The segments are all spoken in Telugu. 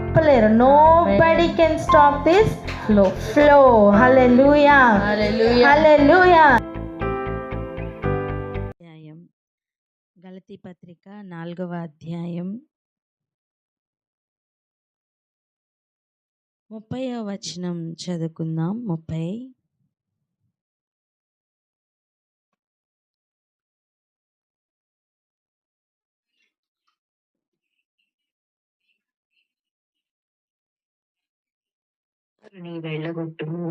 ఆపలేరు. Nobody can stop this flow. Hallelujah, hallelujah. గలతీ పత్రిక 4వ అధ్యాయం 30వ వచనం చదువుకుందాం. 30. వెళ్ళగొట్టుము.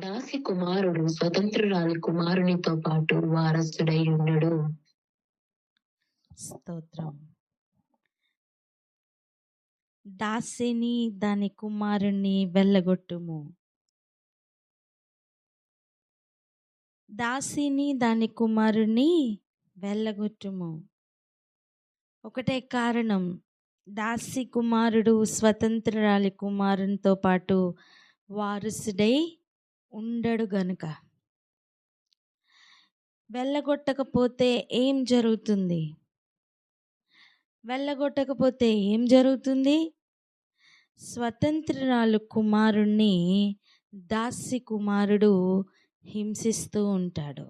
దాసి కుమారుడు స్వతంత్రురాలి కుమారునితో పాటు వారసుడై ఉన్నాడు. స్తోత్రం. దాసిని దాని కుమారుణ్ణి వెళ్ళగొట్టుము. దాసిని దాని కుమారుణ్ణి వెళ్ళగొట్టుము. ఒకటే కారణం, దాసి కుమారుడు స్వతంత్రురాలి కుమారునితో పాటు వారసుడై ఉండడు గనుక. వెళ్ళగొట్టకపోతే ఏం జరుగుతుంది? వెళ్ళగొట్టకపోతే ఏం జరుగుతుంది? స్వతంత్రురాలు కుమారుణ్ణి దాసి కుమారుడు హింసిస్తూ ఉంటాడు.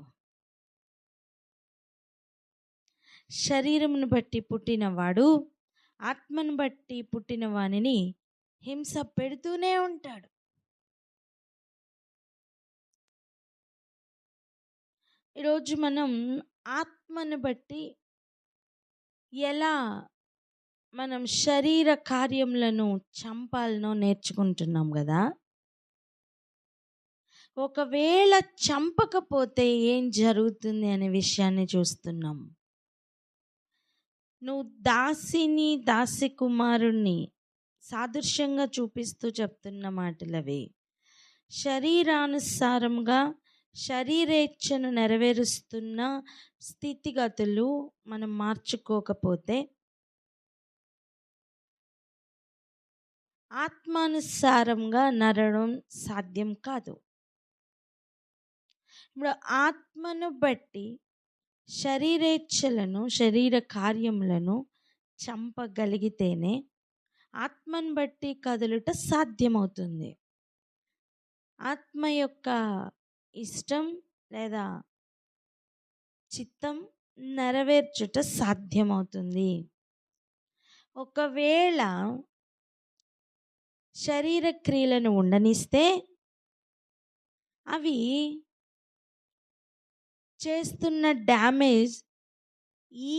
శరీరమును బట్టి పుట్టినవాడు ఆత్మను బట్టి పుట్టిన వానిని హింస పెడుతూనే ఉంటాడు. ఈరోజు మనం ఆత్మను బట్టి ఎలా మనం శరీర కార్యములను చంపాలనో నేర్చుకుంటున్నాం కదా. ఒకవేళ చంపకపోతే ఏం జరుగుతుంది అనే విషయాన్ని చూస్తున్నాం. నువ్వు దాసిని దాసి కుమారుణ్ణి సాదృశ్యంగా చూపిస్తూ చెప్తున్న మాటలవి. శరీరానుసారంగా శరీరేచ్ఛను నెరవేరుస్తున్న స్థితిగతులు మనం మార్చుకోకపోతే ఆత్మానుసారంగా నడవడం సాధ్యం కాదు. ఇప్పుడు ఆత్మను బట్టి శరీరేచ్ఛలను శరీర కార్యములను చంపగలిగితేనే ఆత్మను బట్టి కదులుట సాధ్యమవుతుంది. ఆత్మ యొక్క ఇష్టం లేదా చిత్తం నెరవేర్చుట సాధ్యమవుతుంది. ఒకవేళ శరీర క్రియలను ఉండనిస్తే అవి చేస్తున్న డ్యామేజ్ ఈ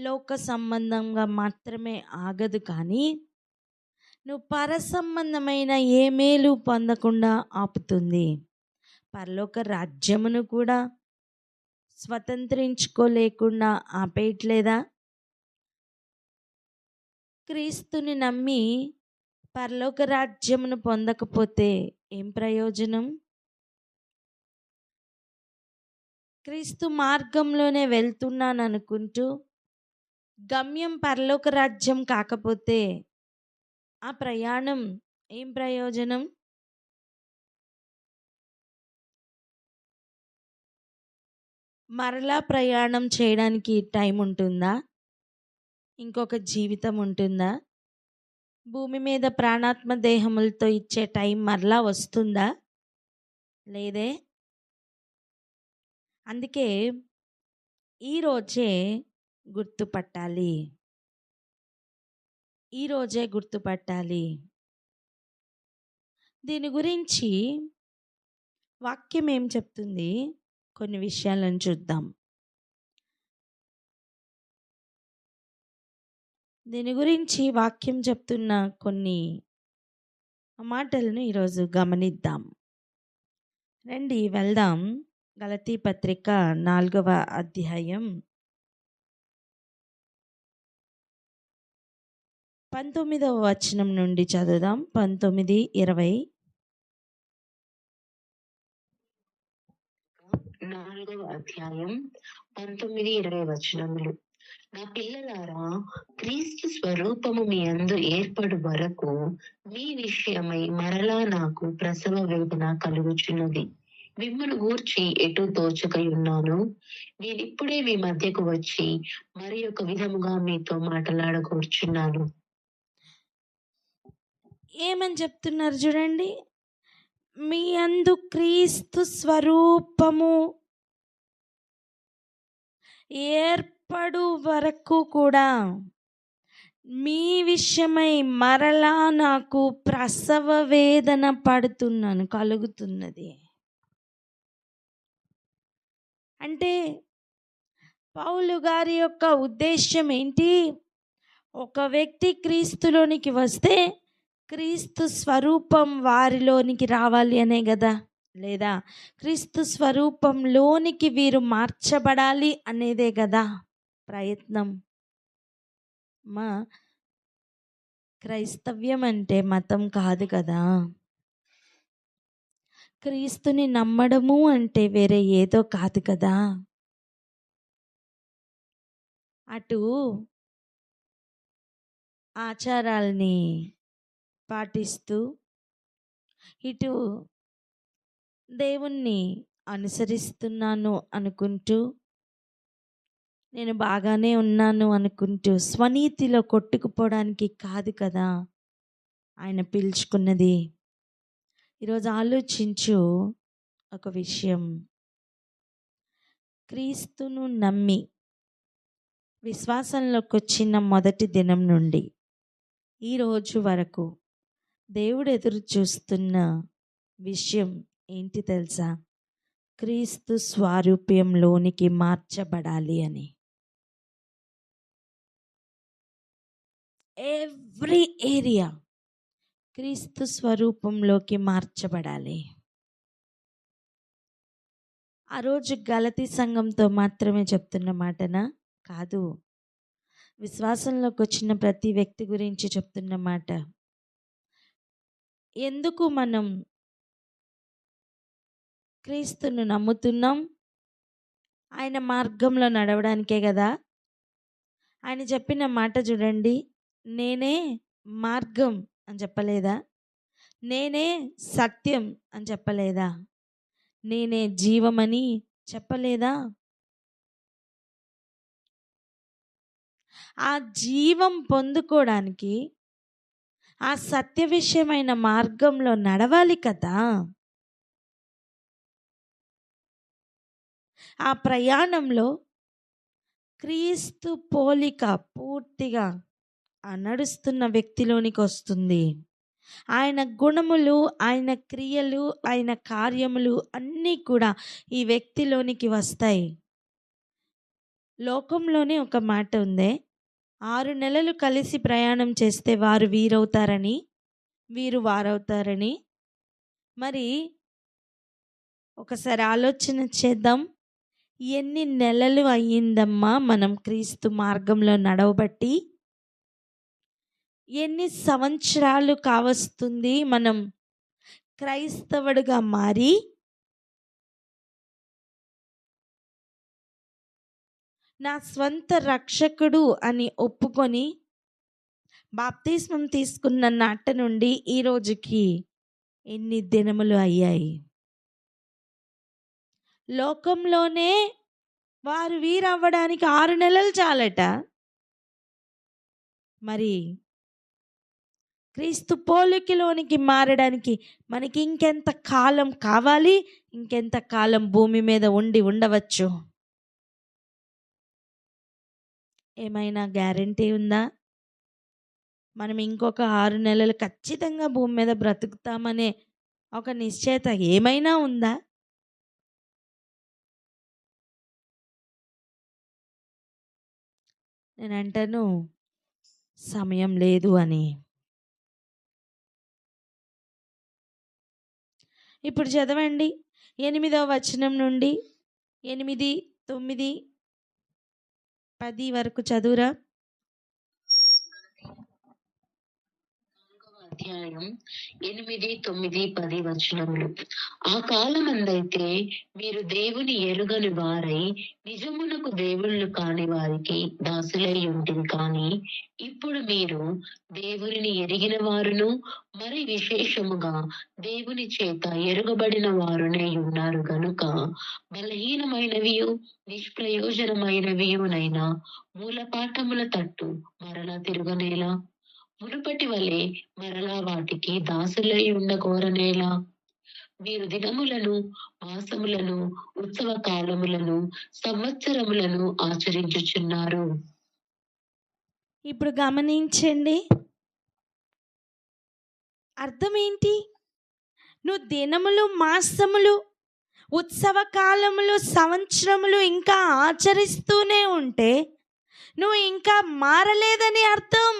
లోక సంబంధంగా మాత్రమే ఆగదు, కానీ నువ్వు పర సంబంధమైన ఏ మేలు పొందకుండా ఆపుతుంది. పరలోక రాజ్యమును కూడా స్వతంత్రించుకోలేకుండా ఆపేయట్లేదా? క్రీస్తుని నమ్మి పరలోక రాజ్యమును పొందకపోతే ఏం ప్రయోజనం? క్రీస్తు మార్గంలోనే వెళ్తున్నాను అనుకుంటూ గమ్యం పరలోక రాజ్యం కాకపోతే ఆ ప్రయాణం ఏం ప్రయోజనం? మరలా ప్రయాణం చేయడానికి టైం ఉంటుందా? ఇంకొక జీవితం ఉంటుందా? భూమి మీద ప్రాణాత్మ దేహములతో ఇచ్చే టైం మరలా వస్తుందా? లేదే. అందుకే ఈరోజే గుర్తుపట్టాలి. ఈరోజే గుర్తుపట్టాలి. దీని గురించి వాక్యం ఏం చెప్తుంది? కొన్ని విషయాలను చూద్దాం. దీని గురించి వాక్యం చెప్తున్న కొన్ని మాటలను ఈరోజు గమనిద్దాం. రండి వెళ్దాం. గలతీ పత్రిక 4వ అధ్యాయం 19వ వచనం నుండి చదువుదాం. 19, 20. 4వ అధ్యాయం 19, 20 వచనములు. నా పిల్లలారా, క్రీస్తు స్వరూపము మీ యందు ఏర్పడు వరకు మీ విషయమై మరలా నాకు ప్రసవ వేదన కలుగుచున్నది. మిమ్మల్ని గూర్చి ఎటు తోచకై ఉన్నాను. నేనిప్పుడే మీ మధ్యకు వచ్చి మరి ఒక విధముగా మీతో మాట్లాడకూర్చున్నాను. ఏమని చెప్తున్నారు చూడండి, మీ అందు క్రీస్తు స్వరూపము ఏర్పడు వరకు కూడా మీ విషయమై మరలా నాకు ప్రసవ వేదన కలుగుతున్నది. అంటే పౌలు గారి యొక్క ఉద్దేశం ఏంటి? ఒక వ్యక్తి క్రీస్తులోనికి వస్తే క్రీస్తు స్వరూపం వారిలోనికి రావాలి అనే కదా, లేదా క్రీస్తు స్వరూపంలోనికి వీరు మార్చబడాలి అనేదే కదా ప్రయత్నం. మా క్రైస్తవ్యం అంటే మతం కాదు కదా. క్రీస్తుని నమ్మడము అంటే వేరే ఏదో కాదు కదా. అటు ఆచారాల్ని పాటిస్తూ ఇటు దేవుణ్ణి అనుసరిస్తున్నాను అనుకుంటూ, నేను బాగానే ఉన్నాను అనుకుంటూ స్వనీతిలో కొట్టుకుపోవడానికి కాదు కదా ఆయన పిలుచుకున్నది. ఈరోజు ఆలోచించు ఒక విషయం. క్రీస్తును నమ్మి విశ్వాసంలోకి వచ్చిన మొదటి దినం నుండి ఈ రోజు వరకు దేవుడు ఎదురు చూస్తున్న విషయం ఏంటి తెలుసా? క్రీస్తు స్వారూప్యంలోనికి మార్చబడాలి అని. ఎవ్రీ ఏరియా క్రీస్తు స్వరూపంలోకి మార్చబడాలి. ఆ రోజు గలతీ సంఘంతో మాత్రమే చెప్తున్న మాటనా? కాదు, విశ్వాసంలోకి వచ్చిన ప్రతి వ్యక్తి గురించి చెప్తున్న మాట. ఎందుకు మనం క్రీస్తును నమ్ముతున్నాం? ఆయన మార్గంలో నడవడానికే కదా. ఆయన చెప్పిన మాట చూడండి, నేనే మార్గం అని చెప్పలేదా? నేనే సత్యం అని చెప్పలేదా? నేనే జీవమని చెప్పలేదా? ఆ జీవం పొందుకోవడానికి ఆ సత్య విషయమైన మార్గంలో నడవాలి కదా. ఆ ప్రయాణంలో క్రీస్తు పోలిక పూర్తిగా ఆ నడుస్తున్న వ్యక్తిలోనికి వస్తుంది. ఆయన గుణములు, ఆయన క్రియలు, ఆయన కార్యములు అన్నీ కూడా ఈ వ్యక్తిలోనికి వస్తాయి. లోకంలోనే ఒక మాట ఉంది, 6 నెలలు కలిసి ప్రయాణం చేస్తే వారు వీరవుతారని, వీరు వారవుతారని. మరి ఒకసారి ఆలోచన చేద్దాం, ఎన్ని నెలలు అయ్యిందమ్మా మనం క్రీస్తు మార్గంలో నడవబట్టి? ఎన్ని సంవత్సరాలు కావస్తుంది మనం క్రైస్తవుడిగా మారి? నా స్వంత రక్షకుడు అని ఒప్పుకొని బాప్తిస్మం తీసుకున్న నాట నుండి ఈ రోజుకి ఎన్ని దినములు అయ్యాయి? లోకంలోనే వారు వీరవ్వడానికి 6 నెలలు చాలట. మరి క్రీస్తు పోలికలోనికి మారడానికి మనకి ఇంకెంత కాలం కావాలి? ఇంకెంత కాలం భూమి మీద ఉండవచ్చు? ఏమైనా గ్యారంటీ ఉందా? మనం ఇంకొక 6 నెలలు ఖచ్చితంగా భూమి మీద బ్రతుకుతామనే ఒక నిశ్చయత ఏమైనా ఉందా? నేను అంటాను సమయం లేదు అని. ఇప్పుడు చదవండి 8వ వచనం నుండి 8, 9, 10 వరకు చదువురా. అధ్యాయం 8, 9, 10 వచనములు. ఆ కాలమందైతే మీరు దేవుని ఎరుగని వారై నిజమునకు దేవుళ్ళు కాని వారికి దాసులై ఉంటుంది. కానీ ఇప్పుడు మీరు దేవుని ఎరిగిన వారును మరి విశేషముగా దేవుని చేత ఎరుగబడిన వారునే ఉన్నారు గనుక బలహీనమైనవియు నిష్ప్రయోజనమైనవియునైనా మూలపాఠముల తట్టు మరలా తిరగనేలా మునుపటి వలె మరలా వాటికి దాసులై ఉండగోరనేలా? మీరు దినములను, మాసములను, ఉత్సవ కాలములను, సంవత్సరములను ఆచరించుచున్నారు. ఇప్పుడు గమనించండి, అర్థం ఏంటి? నువ్వు దినములు, మాసములు, ఉత్సవ కాలములు, సంవత్సరములు ఇంకా ఆచరిస్తూనే ఉంటే నువ్వు ఇంకా మారలేదని అర్థం.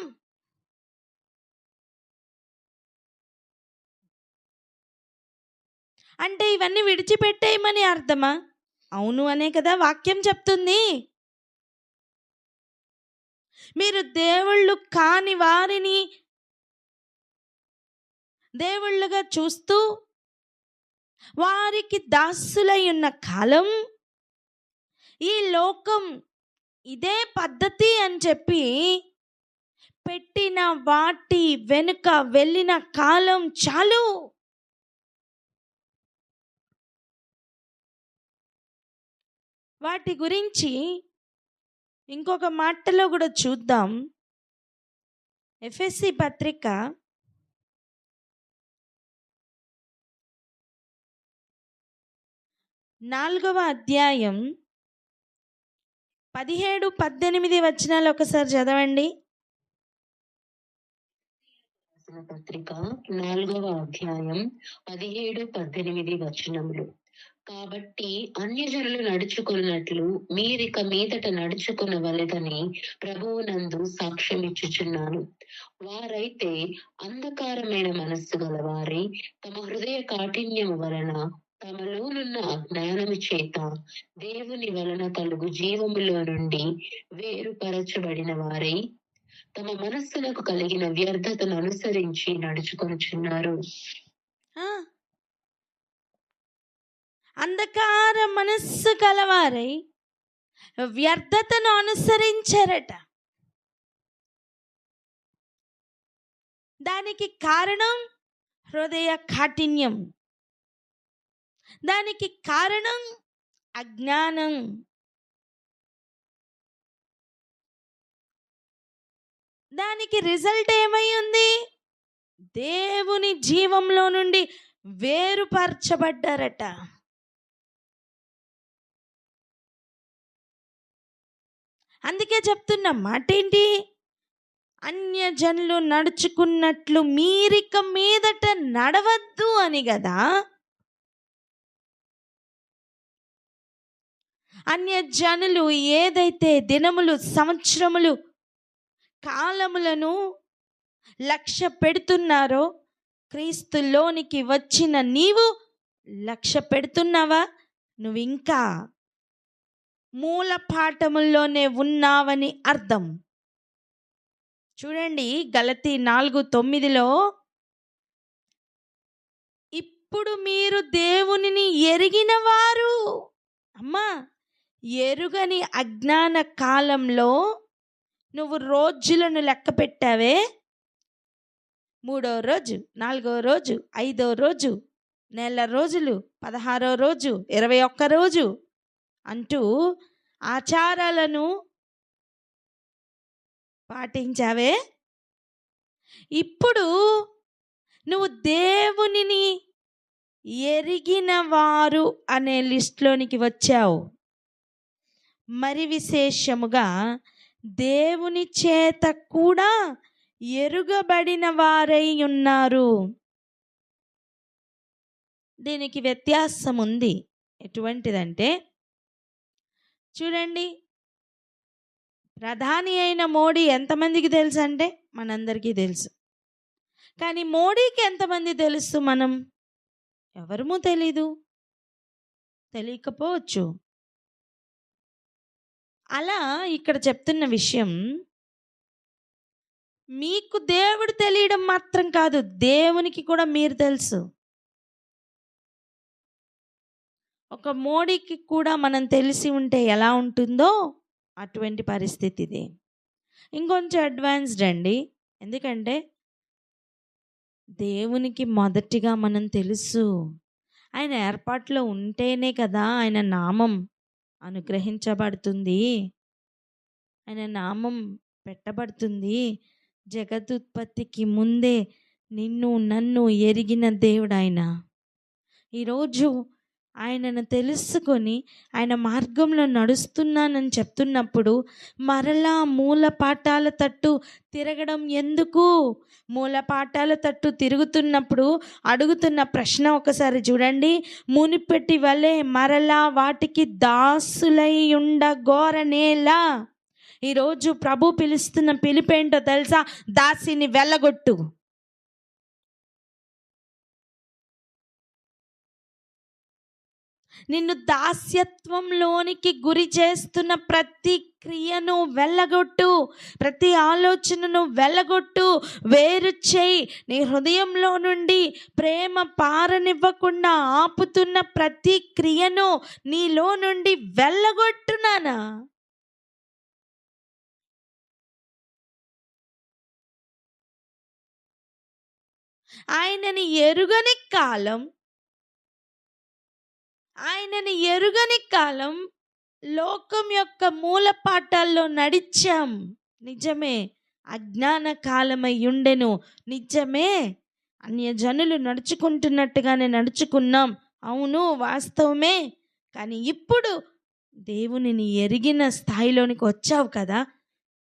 అంటే ఇవన్నీ విడిచిపెట్టేయమని అర్థమా? అవును అనే కదా వాక్యం చెప్తుంది. మీరు దేవుళ్ళు కాని వారిని దేవుళ్ళుగా చూస్తూ వారికి దాసులై ఉన్న కాలం, ఈ లోకం ఇదే పద్ధతి అని చెప్పి పెట్టిన వాటి వెనుక వెళ్ళిన కాలం చాలు. వాటి గురించి ఇంకొక మాటలో కూడా చూద్దాం. ఎఫెసీ పత్రిక 4వ అధ్యాయం 17-18 వచనాలు ఒకసారి చదవండి. పత్రిక 4వ అధ్యాయం 17-18 వచనములు. కాబట్టి అన్యజనులు నడుచుకున్నట్లు మీరిక మీదట నడుచుకునవలెదని ప్రభువునందు సాక్ష్యం ఇచ్చుచున్నాను. వారైతే అంధకారమైన మనస్సు గలవారై తమ హృదయ కాఠిన్యము వలన తమలోనున్న అజ్ఞానము చేత దేవుని వలన కలుగు జీవములో నుండి వేరుపరచబడిన వారై తమ మనస్సులకు కలిగిన వ్యర్థతను అనుసరించి నడుచుకొనుచున్నారు. అంధకార మనస్సు కలవారై వ్యర్థతను అనుసరించారట. దానికి కారణం హృదయ కాఠిన్యం, దానికి కారణం అజ్ఞానం. దానికి రిజల్ట్ ఏమై ఉంది? దేవుని జీవంలో నుండి వేరుపరచబడ్డారట. అందుకే చెప్తున్న మాట ఏంటి? అన్యజనులు నడుచుకున్నట్లు మీరిక మీదట నడవద్దు అని కదా. అన్యజనులు ఏదైతే దినములు, సంవత్సరములు, కాలములను లక్ష్య పెడుతున్నారో క్రీస్తులోనికి వచ్చిన నీవు లక్ష్య పెడుతున్నావా? నువ్వు ఇంకా మూల పాఠముల్లోనే ఉన్నావని అర్థం. చూడండి, గలతీ 4:9 ఇప్పుడు మీరు దేవునిని ఎరిగిన వారు. అమ్మా, ఎరుగని అజ్ఞాన కాలంలో నువ్వు రోజులను లెక్క పెట్టావే. 3వ రోజు, 4వ రోజు, 5వ రోజు, నెల రోజులు, 16వ రోజు, 21 రోజు అంటూ ఆచారాలను పాటించావే. ఇప్పుడు నువ్వు దేవునిని ఎరిగిన వారు అనే లిస్టులోనికి వచ్చావు. మరి విశేషముగా దేవుని చేత కూడా ఎరుగబడిన వారై ఉన్నారు. దీనికి వ్యత్యాసం ఉంది. ఎటువంటిదంటే, చూడండి, ప్రధాని అయిన మోడీ ఎంతమందికి తెలుసు అంటే మనందరికీ తెలుసు. కానీ మోడీకి ఎంతమంది తెలుసు? మనం ఎవరమూ తెలీదు, తెలియకపోవచ్చు. అలా ఇక్కడ చెప్తున్న విషయం, మీకు దేవుడు తెలియడం మాత్రం కాదు, దేవునికి కూడా మీరు తెలుసు. ఒక మోడీకి కూడా మనం తెలిసి ఉంటే ఎలా ఉంటుందో అటువంటి పరిస్థితి ఇది. ఇంకొంచెం అడ్వాన్స్డ్ అండి. ఎందుకంటే దేవునికి మొదటిగా మనం తెలుసు. ఆయన ఏర్పాట్లో ఉంటేనే కదా ఆయన నామం అనుగ్రహించబడుతుంది, ఆయన నామం పెట్టబడుతుంది. జగదుత్పత్తికి ముందే నిన్ను నన్ను ఎరిగిన దేవుడు ఆయన. ఈరోజు ఆయనను తెలుసుకొని ఆయన మార్గంలో నడుస్తున్నానని చెప్తున్నప్పుడు మరలా మూల పాఠాల తట్టు తిరగడం ఎందుకు? మూల పాఠాల తట్టు తిరుగుతున్నప్పుడు అడుగుతున్న ప్రశ్న ఒకసారి చూడండి. మునిపెట్టి వలె మరలా వాటికి దాసులై ఉండగోరనేలా. ఈరోజు ప్రభు పిలుస్తున్న పిలుపేంటో తెలుసా? దాసిని వెళ్ళగొట్టు. నిన్ను దాస్యత్వంలోనికి గురి చేస్తున్న ప్రతి క్రియను వెళ్ళగొట్టు, ప్రతి ఆలోచనను వెళ్ళగొట్టు, వేరు చేయి. నీ హృదయంలో నుండి ప్రేమ పారనివ్వకుండా ఆపుతున్న ప్రతి క్రియను నీలో నుండి వెళ్ళగొట్టునానా. ఆయనని ఎరుగని కాలం లోకం యొక్క మూల పాఠాల్లో నడిచాం. నిజమే, అజ్ఞాన కాలమై ఉండెను. నిజమే, అన్యజనులు నడుచుకుంటున్నట్టుగానే నడుచుకున్నాం. అవును, వాస్తవమే. కానీ ఇప్పుడు దేవునిని ఎరిగిన స్థాయిలోనికి వచ్చావు కదా,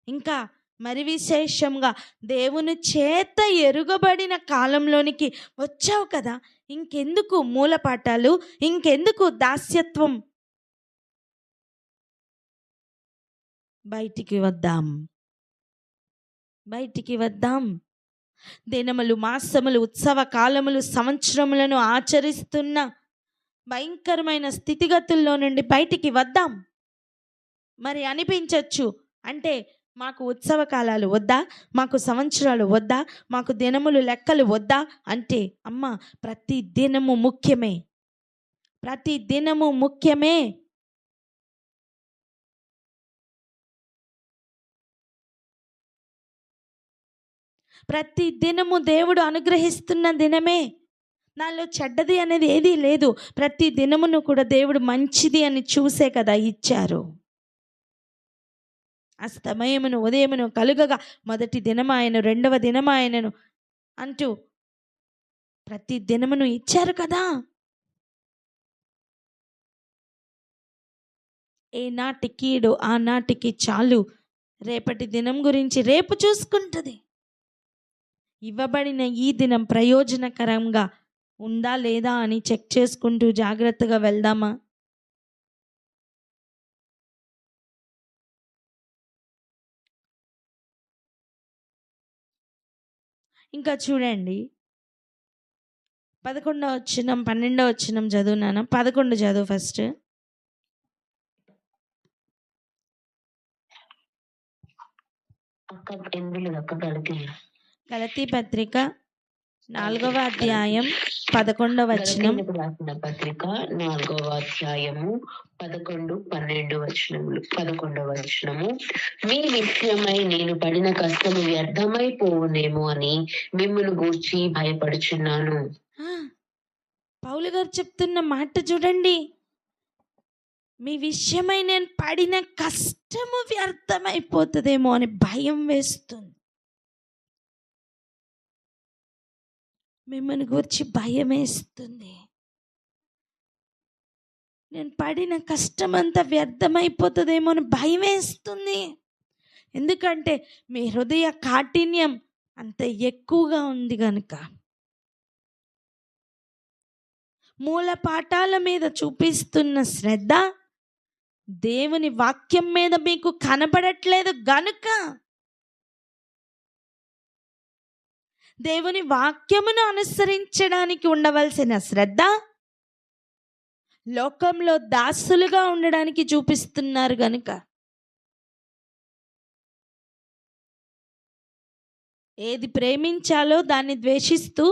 ఇంకా మరి విశేషంగా దేవుని చేత ఎరుగబడిన కాలంలోనికి వచ్చావు కదా, ఇంకెందుకు మూల పాఠాలు, ఇంకెందుకు దాస్యత్వం? బయటికి వద్దాం. దినములు, మాసములు, ఉత్సవ కాలములు, సంవత్సరములను ఆచరిస్తున్న భయంకరమైన స్థితిగతుల్లో నుండి బయటికి వద్దాం. మరి అనిపించవచ్చు, అంటే మాకు ఉత్సవ కాలాలు వద్దా, మాకు సంవత్సరాలు వద్దా, మాకు దినములు లెక్కలు వద్దా అంటే, అమ్మ, ప్రతి దినము ముఖ్యమే. ప్రతి దినము దేవుడు అనుగ్రహిస్తున్న దినమే. నాలో చెడ్డది అనేది ఏదీ లేదు. ప్రతి దినమును కూడా దేవుడు మంచిది అని చూసే కదా ఇచ్చారు. అస్తమయమును ఉదయమును కలుగగా మొదటి దినమాయను, రెండవ దినమాయనను అంటూ ప్రతి దినమును ఇచ్చారు కదా. ఏ నాటి కీడు ఆ నాటికి చాలు. రేపటి దినం గురించి రేపు చూసుకుంటుంది. ఇవ్వబడిన ఈ దినం ప్రయోజనకరంగా ఉందా లేదా అని చెక్ చేసుకుంటూ జాగ్రత్తగా వెళ్దామా? ఇంకా చూడండి, 11వ వచనం 12వ వచనం చదువునాను. 11 చదువు ఫస్ట్. గలతీ పత్రిక 4వ అధ్యాయం 11వ వచనం. పత్రిక 4వ అధ్యాయము 11, 12 వచనములు. 11వ వచనము, మీ విషయమై నేను పడిన కష్టము వ్యర్థమైపోవునేమో అని మిమ్మును గూర్చి భయపడుచున్నాను. పౌలు గారు చెప్తున్న మాట చూడండి. మీ విషయమై నేను పడిన కష్టము వ్యర్థమైపోతుందేమో అని భయం వేస్తుంది. మిమ్మల్ని గురించి భయం వేస్తుంది. నేను పడిన కష్టం అంతా వ్యర్థమైపోతుందేమో అని భయం వేస్తుంది. ఎందుకంటే మీ హృదయ కాఠిన్యం అంత ఎక్కువగా ఉంది కనుక. మూల పాఠాల మీద చూపిస్తున్న శ్రద్ధ దేవుని వాక్యం మీద మీకు కనబడట్లేదు గనుక, దేవుని వాక్యమును అనుసరించడానికి ఉండవలసిన శ్రద్ధ లోకంలో దాసులుగా ఉండడానికి చూపిస్తున్నారు గనుక. ఏది ప్రేమించాలో దాన్ని ద్వేషిస్తూ,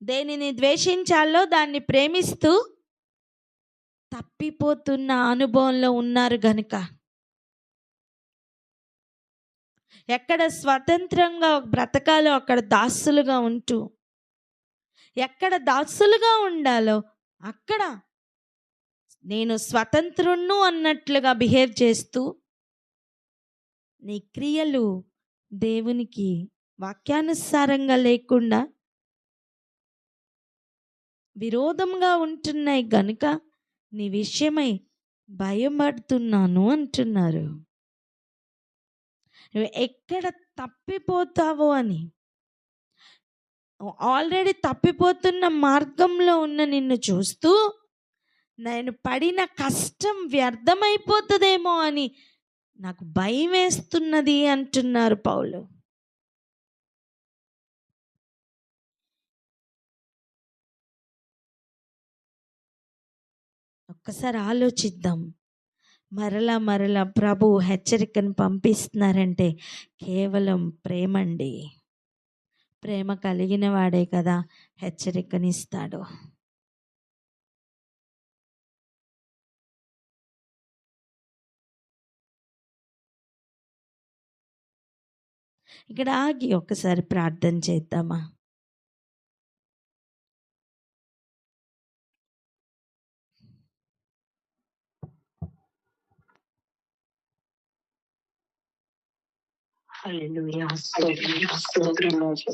దేనిని ద్వేషించాలో దాన్ని ప్రేమిస్తూ తప్పిపోతున్న అనుభవంలో ఉన్నారు గనుక. ఎక్కడ స్వతంత్రంగా బ్రతకాలో అక్కడ దాసులుగా ఉంటూ, ఎక్కడ దాసులుగా ఉండాలో అక్కడ నేను స్వతంత్రుణ్ణు అన్నట్లుగా బిహేవ్ చేస్తూ నీ క్రియలు దేవునికి వాక్యానుసారంగా లేకుండా విరోధంగా ఉంటున్నాయి గనుక నీ విషయమై భయపడుతున్నాను అంటున్నారు. నువ్వు ఎక్కడ తప్పిపోతావో అని, ఆల్రెడీ తప్పిపోతున్న మార్గంలో ఉన్న నిన్ను చూస్తూ నేను పడిన కష్టం వ్యర్థమైపోతుందేమో అని నాకు భయం వేస్తున్నది అంటున్నారు పౌలు. ఒక్కసారి ఆలోచిద్దాం. మరలా ప్రభు హెచ్చరికను పంపిస్తున్నారంటే కేవలం ప్రేమండి. ప్రేమ కలిగిన వాడే కదా హెచ్చరికనిస్తాడు. ఇక్కడ ఆగి ఒకసారి ప్రార్థన చేద్దామా? హల్లెలూయా. స్తోత్రం రాజు.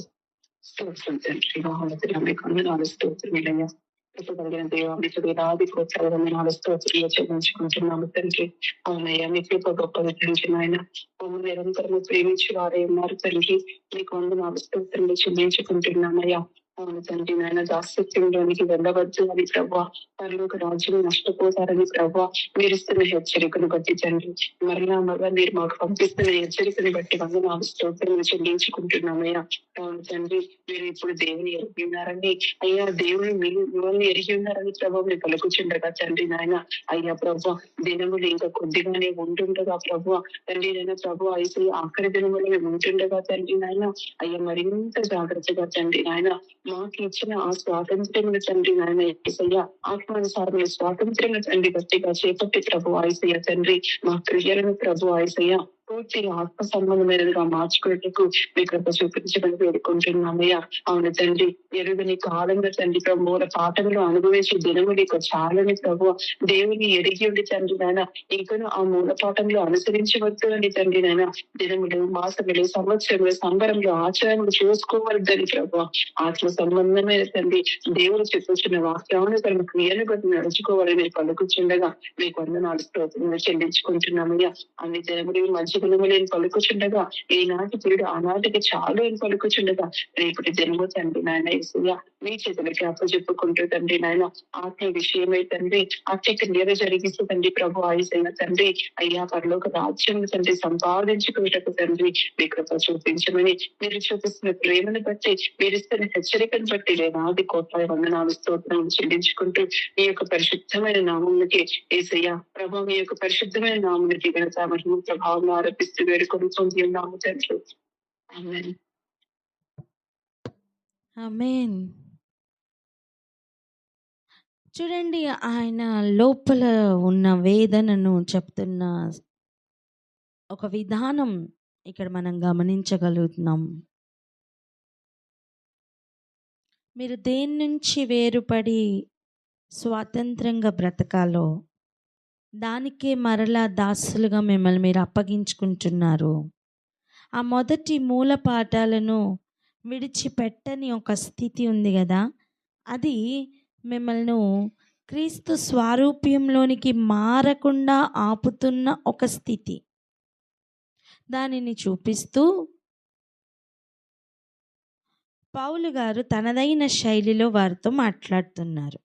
స్తోత్రం తండ్రి. మహోన్నతుడా మీకు వందనాలు, స్తోత్రములయ్యా. కృపగలిగిన దేవా, మీకు వేలాది కోట్ల వందనాలు, స్తోత్రాలు చెల్లించుకుంటున్నాము తండ్రి. అవునయ్యా, మీ కృప గొప్పది తండ్రి. నాయన మమ్మల్ని నిరంతరము ప్రేమించి వారే ఉన్నారు తండ్రి. మీకు వందనాలు, స్తోత్రములు చెల్లించుకుంటున్నామయ్యా. అవును తండ్రి. నాయన దాస్యత్వంలోనికి వెళ్ళవద్దు అని ప్రభా, పరలోక రాజ్యం నష్టపోతారని ప్రభా మీరు ఇస్తున్న హెచ్చరికను బట్టి తండ్రి, మరలా మీరు మాకు పంపిస్తున్న హెచ్చరికను బట్టి వందనాలు, స్తోత్రములు చెల్లించుకుంటున్నామయ్యా. అవును తండ్రి, మీరు ఇప్పుడు దేవుని ఎరిగి ఉన్నారని అయ్యా, దేవుని మిమ్మల్ని ఎరిగి ఉన్నారని ప్రభావ మీరు పలుకుచుండగా తండ్రి. నాయన అయ్యా ప్రభా, దినములు ఇంకా కొద్దిగానే ఉంటుండగా ప్రభా తండ్రి. నాయన ప్రభు అయితే ఆఖరి దినములు మేము ఉంటుండగా తండ్రి. నాయన అయ్యా మరింత జాగ్రత్తగా తండ్రి. నాయన మాకు ఇచ్చిన ఆ స్వాతంత్ర్యములు తండ్రి. నాయన యేసయ్య ఆత్మానుసారమైన స్వాతంత్ర్యములు తండ్రి గట్టిగా చేపట్టి ప్రభు యేసయ్య తండ్రి, మా క్రియలను ప్రభు యేసయ్య పూర్తిగా ఆత్మ సంబంధమైనదిగా మార్చుకున్నట్టుకు మీ కృప చూపించమని వేడుకుంటున్నామయ్యా. అవును తండ్రి, ఎరుగని కాలంగా తండ్రి ప్రభు మూల పాఠంలో అనుభవించే దినములు ఇక చాలని ప్రభు, దేవుని ఎరిగి ఉండి తండ్రి నాయన ఇంకను ఆ మూల పాఠంలో అనుసరించవద్దు అని తండ్రి. నాయన దినములు, మాసములు, సంవత్సరములు, సంబరములు, ఆచరణలు చూసుకోవద్దని ప్రభు, ఆత్మ సంబంధమైన తండ్రి దేవుడు చెప్పుచున్న వాక్యాన్ని తన క్రియను బట్టి నడుచుకోవాలని పలుకుచుండగా మీకు వందనాలు, స్తోత్రములు చెల్లించుకుంటున్నామయ్యా. అన్ని దినములు మంచి గుణములేని పలుకుచుండగా ఈనాటి పీడు ఆనాటికి చాలు అని పలుకుచుండగా రేపటి దినము తండ్రి నాయన యేసయ్య మీ చేతులకి అప్పచెప్పుకుంటూ తండ్రి. నాయన ఆత్మ విషయమై తండ్రి అట్టి క్రియలు జరిగిస్తూ తండ్రి ప్రభు యేసయ్య తండ్రి అయ్యా పరలోక రాజ్యం తండ్రి సంపాదించుకునేటకు తండ్రి మీ కృప చూపించమని, మీరు చూపిస్తున్న ప్రేమను బట్టి, మీరు ఇస్తున్న హెచ్చరికను బట్టి వేలాది కోట్ల వందనాలు, స్తోత్రాలు చెల్లించుకుంటూ ఈ యొక్క పరిశుద్ధమైన నామమునికి యేసయ్య ప్రభు, మీ యొక్క పరిశుద్ధమైన నామమునికి ఘనత మహిమ ప్రభావం ఆరోపిస్తూ వేడుకొని ఉన్నాము తండ్రి. ఆమేన్. ఆమేన్. చూడండి, ఆయన లోపల ఉన్న వేదనను చెప్తున్న ఒక విధానం ఇక్కడ మనం గమనించగలుగుతున్నాం. మీరు దేని నుంచి వేరుపడి స్వాతంత్రంగా బ్రతకాలో దానికే మరలా దాసులుగా మిమ్మల్ని మీరు అప్పగించుకుంటున్నారు. ఆ మొదటి మూల పాఠాలను విడిచిపెట్టని ఒక స్థితి ఉంది కదా, అది మిమ్మల్ని క్రీస్తు స్వారూప్యంలోనికి మారకుండా ఆపుతున్న ఒక స్థితి. దానిని చూపిస్తూ పౌలు గారు తనదైన శైలిలో వారితో మాట్లాడుతున్నారు.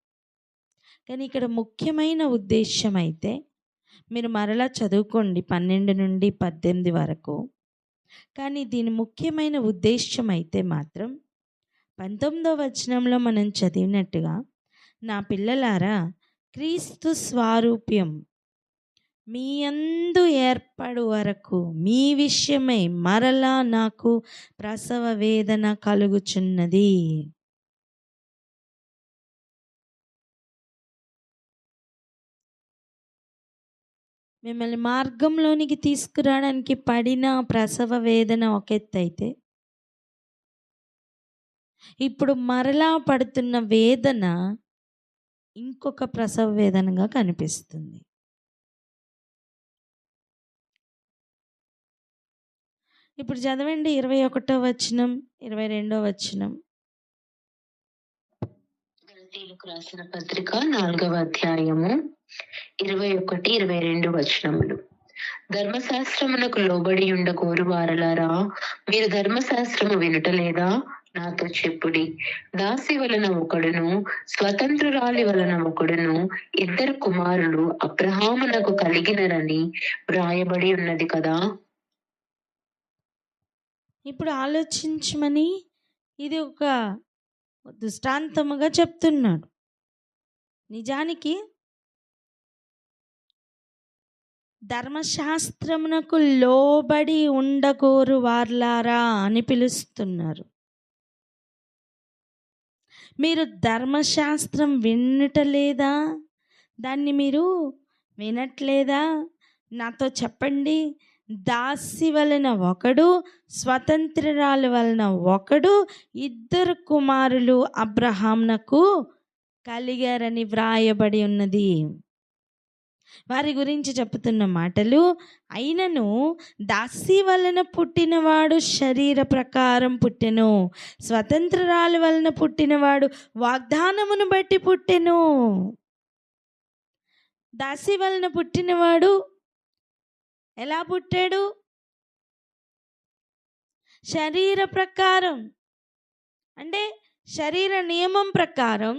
కానీ ఇక్కడ ముఖ్యమైన ఉద్దేశం అయితే, మీరు మరలా చదువుకోండి 12 నుండి 18 వరకు. కానీ దీని ముఖ్యమైన ఉద్దేశం అయితే మాత్రం 19వ వచనంలో మనం చదివినట్టుగా, నా పిల్లలారా క్రీస్తు స్వారూప్యం మీ యందు ఏర్పడు వరకు మీ విషయమై మరలా నాకు ప్రసవ వేదన కలుగుచున్నది. మిమ్మల్ని మార్గంలోనికి తీసుకురావడానికి పడిన ప్రసవ వేదన ఒక ఎత్తు అయితే, ఇప్పుడు మరలా పడుతున్న వేదన ఇంకొక ప్రసవ వేదనగా కనిపిస్తుంది. ఇప్పుడు చదవండి 21వ వచనం, 22వ వచనం. గలతీయులకు రాసిన పత్రిక 4వ అధ్యాయము 21, 22 వచనములు. ధర్మశాస్త్రమునకు లోబడి ఉండగోరు వారలారా, మీరు ధర్మశాస్త్రము వినుటలేదా? నాతో చెప్పుడి. దాసి వలన ఒకడును, స్వతంత్రురాలి వలన ఒకడును, 2 కుమారులు అబ్రహామునకు కలిగినరని వ్రాయబడి ఉన్నది కదా. ఇప్పుడు ఆలోచించమని ఇది ఒక దృష్టాంతముగా చెప్తున్నాడు. నిజానికి ధర్మశాస్త్రమునకు లోబడి ఉండగోరు వార్లారా అని పిలుస్తున్నారు. మీరు ధర్మశాస్త్రం వినటలేదా? దాన్ని మీరు వినట్లేదా? నాతో చెప్పండి. దాసి వలన ఒకడు, స్వతంత్రురాలు వలన ఒకడు, 2 కుమారులు అబ్రహామునకు కలిగారని వ్రాయబడి ఉన్నది. వారి గురించి చెప్తున్న మాటలు, అయినను దాసి వలన పుట్టినవాడు శరీర ప్రకారం పుట్టెను, స్వతంత్రురాలు వలన పుట్టినవాడు వాగ్దానమును బట్టి పుట్టెను. దాసి వలన పుట్టినవాడు ఎలా పుట్టాడు? శరీర ప్రకారం, అంటే శరీర నియమం ప్రకారం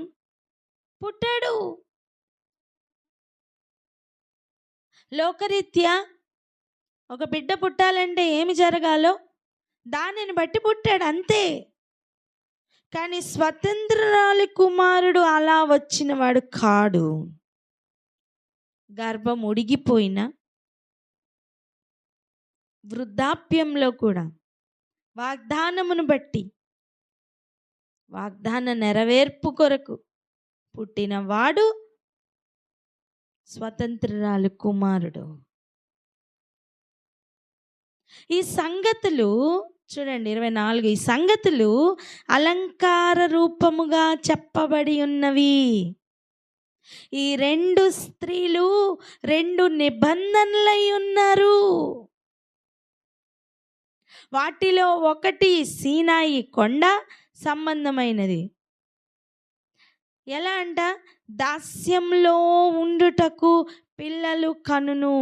పుట్టాడు. లోకరీత్యా ఒక బిడ్డ పుట్టాలంటే ఏమి జరగాలో దానిని బట్టి పుట్టాడు, అంతే. కానీ స్వతంత్రురాలి కుమారుడు అలా వచ్చినవాడు కాడు. గర్భం ఉడిగిపోయిన వృద్ధాప్యంలో కూడా వాగ్దానమును బట్టి, వాగ్దాన నెరవేర్పు కొరకు పుట్టినవాడు స్వతంత్రురాలు కుమారుడు. ఈ సంగతులు చూడండి 24, ఈ సంగతులు అలంకార రూపముగా చెప్పబడి ఉన్నవి. ఈ 2 స్త్రీలు 2 నిబంధనలై ఉన్నారు. వాటిలో ఒకటి సీనాయి కొండ సంబంధమైనది. ఎలా అంట? దాస్యంలో ఉండుటకు పిల్లలు కనును.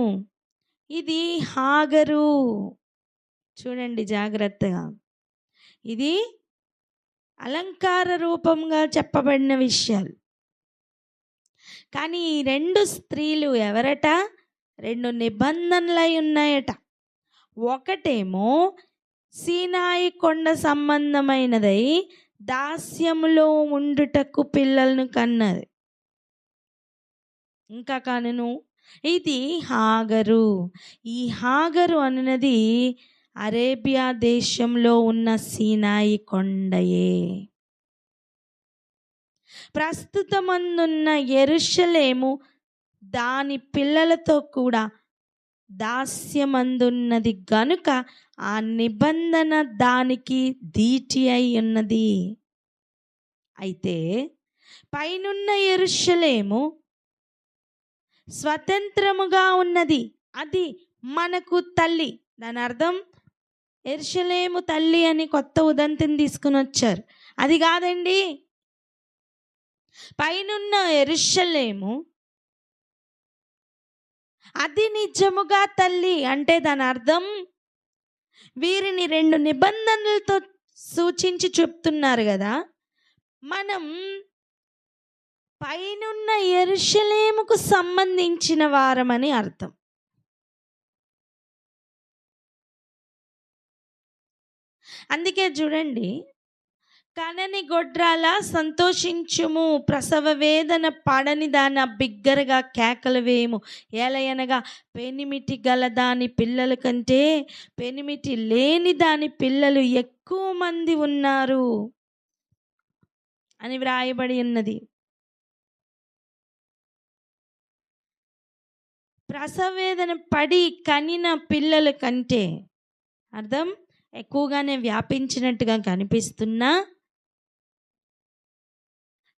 ఇది హాగరు. చూడండి జాగ్రత్తగా, ఇది అలంకార రూపంగా చెప్పబడిన విషయాలు. కానీ ఈ 2 స్త్రీలు ఎవరట? 2 నిబంధనలై ఉన్నాయట. ఒకటేమో సీనాయి కొండ సంబంధమైనదై దాస్యములో ఉండుటకు పిల్లలను కన్నది. ఇంకా కనును. ఇది హాగరు. ఈ హాగరు అన్నది అరేబియా దేశంలో ఉన్న సీనాయి కొండయే. ప్రస్తుతమందున్న యెరూషలేము దాని పిల్లలతో కూడా దాస్యమందున్నది గనుక ఆ నిబంధన దానికి ధీటి అయి ఉన్నది. అయితే పైనున్న యెరూషలేము స్వతంత్రముగా ఉన్నది. అది మనకు తల్లి. దాని అర్థం యెరూషలేము తల్లి అని కొత్త ఉదంతిని తీసుకుని వచ్చారు. అది కాదండి. పైనున్న యెరూషలేము అది నిజముగా తల్లి అంటే దాని అర్థం వీరిని 2 నిబంధనలతో సూచించి చెప్తున్నారు కదా. మనం పైనున్న యెరూషలేముకు సంబంధించిన వారమని అర్థం. అందుకే చూడండి, కనని గొడ్రాల సంతోషించుము, ప్రసవ వేదన పడని దాని బిగ్గరగా కేకలు వేయము. ఏలయనగా పెనిమిటి గల దాని పిల్లల కంటే పెనిమిటి లేని దాని పిల్లలు ఎక్కువ మంది ఉన్నారు అని వ్రాయబడి ఉన్నది. ప్రసవ వేదన పడి కనిన పిల్లల కంటే అర్థం ఎక్కువగానే వ్యాపించినట్టుగా కనిపిస్తున్నా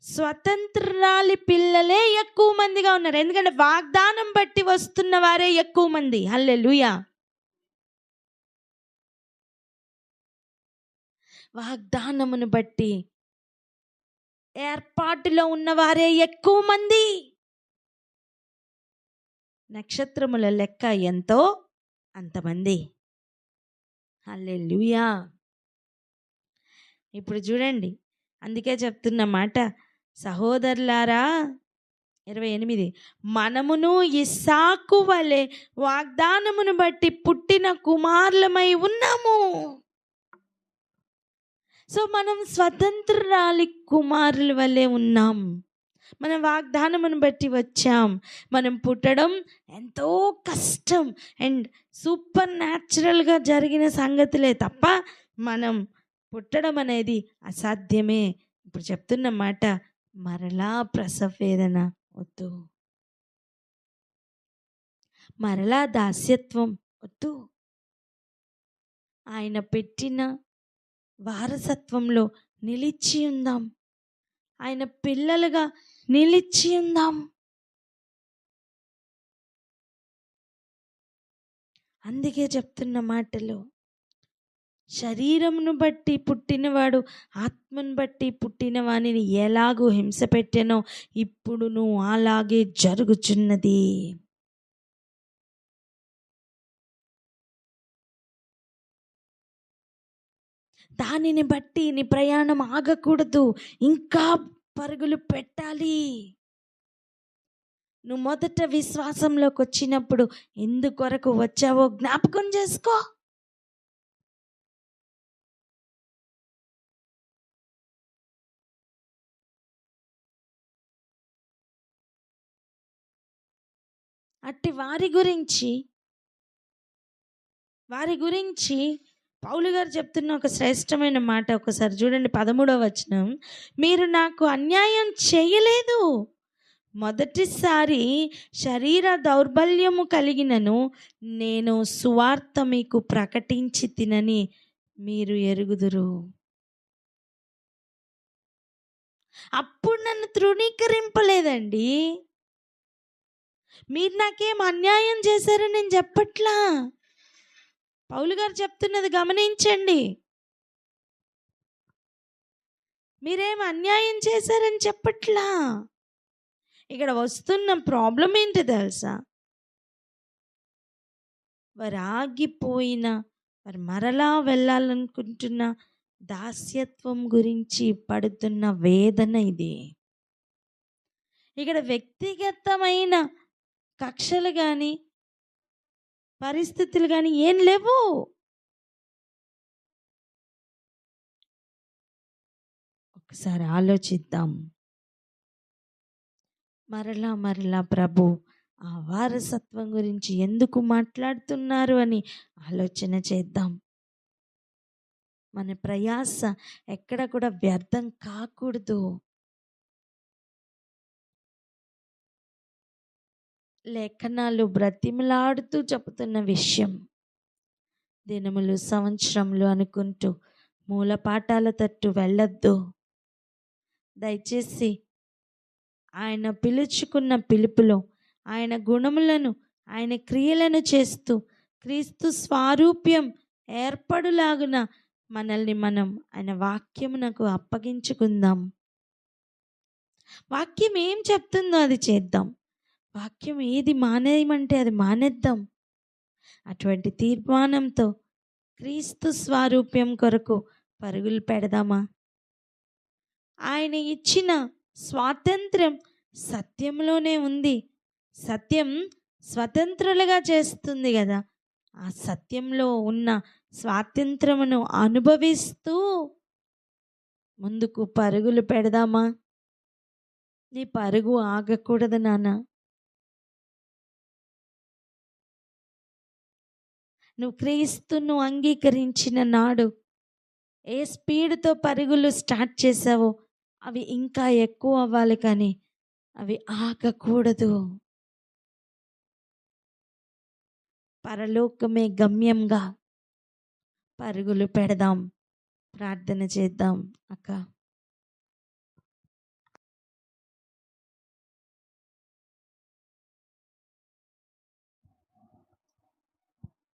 స్వతంత్రాలి పిల్లలే ఎక్కువ మందిగా ఉన్నారు. ఎందుకంటే వాగ్దానం బట్టి వస్తున్న వారే ఎక్కువ మంది. హల్లెలూయా. వాగ్దానమును బట్టి ఏర్పాటులో ఉన్నవారే ఎక్కువ మంది. నక్షత్రముల లెక్క ఎంతో అంతమంది. హల్లెలూయా. ఇప్పుడు చూడండి, అందుకే చెప్తున్న మాట, సహోదరులారా 28, మనమును ఇస్సాకు వలె వాగ్దానమును బట్టి పుట్టిన కుమారులమై ఉన్నాము. సో మనం స్వతంత్రురాలి కుమారుల వలె ఉన్నాం. మనం వాగ్దానమును బట్టి వచ్చాం. మనం పుట్టడం ఎంతో కష్టం అండ్ సూపర్ న్యాచురల్గా జరిగిన సంగతులే తప్ప మనం పుట్టడం అనేది అసాధ్యమే. ఇప్పుడు చెప్తున్న మాట, మరలా ప్రసవ వేదన వద్దు, మరలా దాస్యత్వం వద్దు. ఆయన పెట్టిన వారసత్వంలో నిలిచి ఉందాం. ఆయన పిల్లలుగా నిలిచి ఉందాం. అందుకే చెప్తున్న మాటలు, శరీరమును బట్టి పుట్టినవాడు ఆత్మను బట్టి పుట్టిన వానిని ఎలాగూ హింస పెట్టెనో ఇప్పుడును అలాగే జరుగుచున్నది. దానిని బట్టి నీ ప్రయాణం ఆగకూడదు, ఇంకా పరుగులు పెట్టాలి. నువ్వు మొదట విశ్వాసంలోకి వచ్చినప్పుడు ఎందుకొరకు వచ్చావో జ్ఞాపకం చేసుకో. అట్టి వారి గురించి పౌలు గారు చెప్తున్న ఒక శ్రేష్టమైన మాట ఒకసారి చూడండి. 13వ వచనం, మీరు నాకు అన్యాయం చేయలేదు. మొదటిసారి శరీర దౌర్బల్యము కలిగినను నేను సువార్త మీకు ప్రకటించి తినని మీరు ఎరుగుదురు. అప్పుడు నన్ను తృణీకరింపలేదండి. మీరు నాకేం అన్యాయం చేశారని నేను చెప్పట్లా. పౌలు గారు చెప్తున్నది గమనించండి. మీరేం అన్యాయం చేశారని చెప్పట్లా. ఇక్కడ వస్తున్న ప్రాబ్లం ఏంటి తెలుసా? వారు ఆగిపోయిన, వారు మరలా వెళ్ళాలనుకుంటున్న దాస్యత్వం గురించి పడుతున్న వేదన ఇది. ఇక్కడ వ్యక్తిగతమైన కక్షలు కానీ పరిస్థితులు కానీ ఏం లేవు. ఒకసారి ఆలోచిద్దాం. మరలా ప్రభు ఆ వారసత్వం గురించి ఎందుకు మాట్లాడుతున్నారు అని ఆలోచన చేద్దాం. మన ప్రయాస ఎక్కడ కూడా వ్యర్థం కాకూడదు. లేఖనాలు బ్రతిమలాడుతూ చెబుతున్న విషయం, దినములు సంవత్సరములు అనుకుంటూ మూలపాఠాల తట్టు వెళ్ళొద్దు. దయచేసి ఆయన పిలుచుకున్న పిలుపులో ఆయన గుణములను, ఆయన క్రియలను చేస్తూ క్రీస్తు స్వారూప్యం ఏర్పడులాగున మనల్ని మనం ఆయన వాక్యమునకు అప్పగించుకుందాం. వాక్యం ఏం చెప్తుందో అది చేద్దాం. వాక్యం ఏది మానేయమంటే అది మానేద్దాం. అటువంటి తీర్మానంతో క్రీస్తు స్వారూప్యం కొరకు పరుగులు పెడదామా? ఆయన ఇచ్చిన స్వాతంత్ర్యం సత్యంలోనే ఉంది. సత్యం స్వతంత్రులుగా చేస్తుంది కదా. ఆ సత్యంలో ఉన్న స్వాతంత్రమును అనుభవిస్తూ ముందుకు పరుగులు పెడదామా? నీ పరుగు ఆగకూడదు నాన్న. నువ్వు క్రీస్తును అంగీకరించిన నాడు ఏ స్పీడ్తో పరుగులు స్టార్ట్ చేసావో అవి ఇంకా ఎక్కువ అవ్వాలి, కానీ అవి ఆగకూడదు. పరలోకమే గమ్యంగా పరుగులు పెడదాం. ప్రార్థన చేద్దాం అక్క.